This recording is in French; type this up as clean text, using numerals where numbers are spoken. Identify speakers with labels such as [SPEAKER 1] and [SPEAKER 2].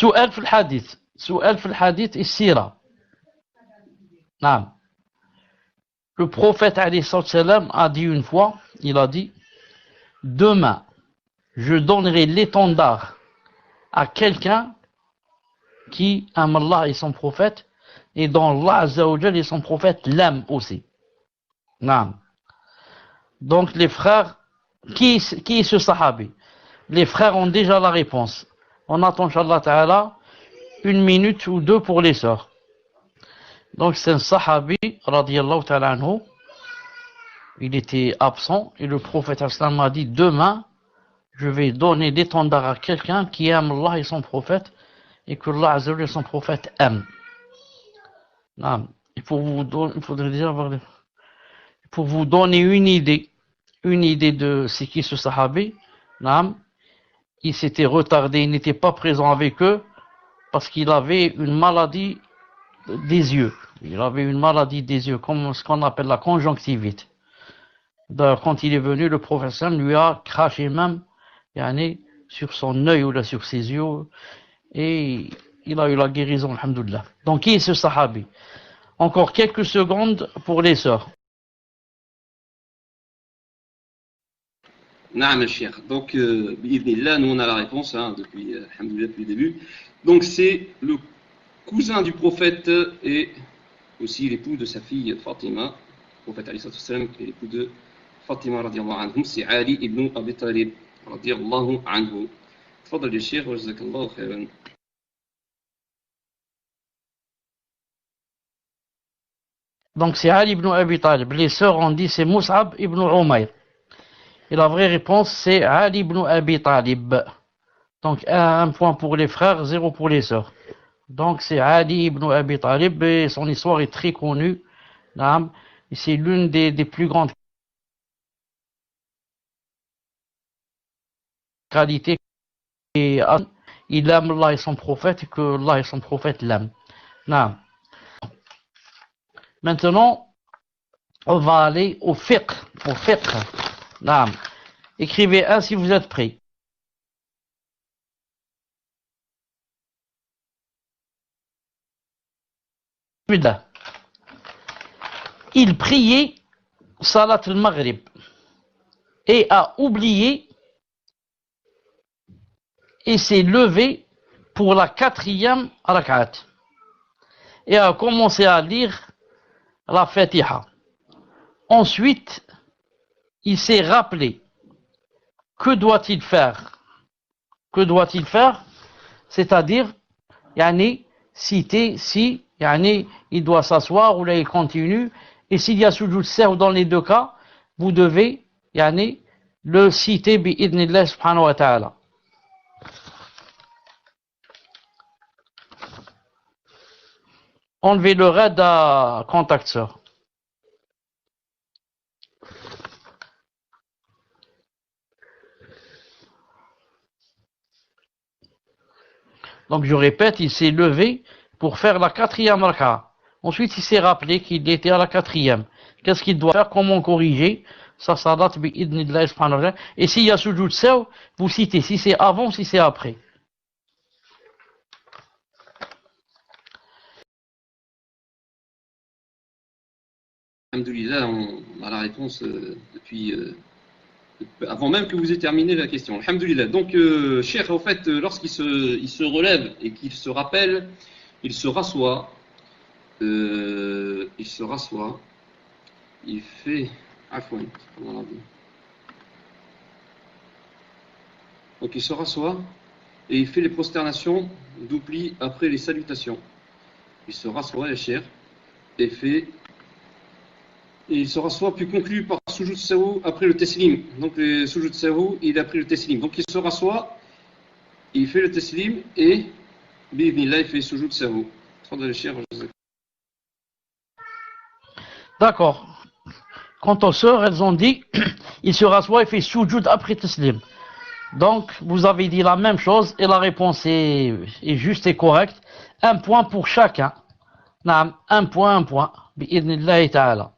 [SPEAKER 1] سؤال في الحديث سؤال في الحديث السيرة. نعم. Le prophète alayhi salam a dit une fois, il a dit, demain, je donnerai l'étendard à quelqu'un qui aime Allah et son prophète, et dont Allah Azza wa Jal et son prophète l'aiment aussi. Non. Donc les frères, qui est ce sahabi? Les frères ont déjà la réponse. On attend, Inch'Allah Ta'ala, 1 minute ou 2 pour les sœurs. Donc c'est un sahabi, radiyallahu ta'ala anhu, il était absent, et le prophète sallam a dit, demain, je vais donner l'étendard à quelqu'un qui aime Allah et son prophète, et que Allah Azza wa Jalla et son prophète aiment. Non. Et pour vous donner, il faudrait déjà avoir pour vous donner une idée de c'est qui ce sahabi, non, il s'était retardé, il n'était pas présent avec eux, parce qu'il avait une maladie des yeux. Il avait une maladie des yeux, comme ce qu'on appelle la conjonctivite. D'ailleurs, quand il est venu, le professeur lui a craché même sur son œil ou là, sur ses yeux, et il a eu la guérison, alhamdoulilah. Donc, qui est ce sahabi? Encore quelques secondes pour les sœurs.
[SPEAKER 2] Naam, Cheikh. Donc, là, nous on a la réponse depuis, alhamdoulilah, depuis le début. Donc, c'est le cousin du prophète et aussi l'époux de sa fille Fatima. Le prophète alayhi salam est l'époux de Fatima radiallahu anhum. C'est Ali ibn Abi Talib radiallahu anhu. Tfadal ya Cheikh, wa jazakallahu khairan.
[SPEAKER 1] Donc c'est Ali ibn Abi Talib. Les sœurs ont dit c'est Mus'ab ibn Umayr. Et la vraie réponse c'est Ali ibn Abi Talib. Donc 1 point pour les frères, 0 pour les sœurs. Donc c'est Ali ibn Abi Talib et son histoire est très connue. C'est l'une des plus grandes qualités. Et il aime Allah et son prophète et que Allah et son prophète l'aiment. Maintenant, on va aller au fiqh. Écrivez 1 si vous êtes prêts. Il priait Salat al-Maghrib et a oublié et s'est levé pour la 4e rak'at et a commencé à lire la Fatiha. Ensuite, il s'est rappelé. Que doit-il faire? C'est-à-dire, il doit s'asseoir ou là il continue. Et s'il y a sujoud sahw dans les deux cas, vous devez le citer bi'idnillah subhanahu wa ta'ala. Enlevez le raid à contact sœur. Donc je répète, il s'est levé pour faire la 4e rak'a. Ensuite, il s'est rappelé qu'il était à la 4e. Qu'est-ce qu'il doit faire? Comment corriger sa salat bi'idnillah subhanahu wa ta'ala? Et s'il y a sujoud sahw, vous citez si c'est avant, si c'est après.
[SPEAKER 2] Alhamdoulilah, on a la réponse depuis avant même que vous ayez terminé la question. Alhamdoulilah. Donc, Cheikh, en fait, lorsqu'il se relève et qu'il se rappelle, il se rassoit. Il fait. Afouane, comment on a dit. Donc, il se rassoit et il fait les prosternations d'oubli après les salutations. Il se rassoit, les Cheikh, et fait. Et il se rassoit puis conclut par Sujoud Sahou après le Teslim. Donc le Sujoud Sahou, il a pris le Teslim. Donc il se rassoit, il fait le Teslim et Bi'idhnillah, il fait Sujoud Sahou.
[SPEAKER 1] D'accord. Quant aux sœurs, elles ont dit il se rassoit et fait Sujoud après Teslim. Donc vous avez dit la même chose et la réponse est juste et correcte. 1 point pour chacun. Un point. Bi'idhnillah ta'ala.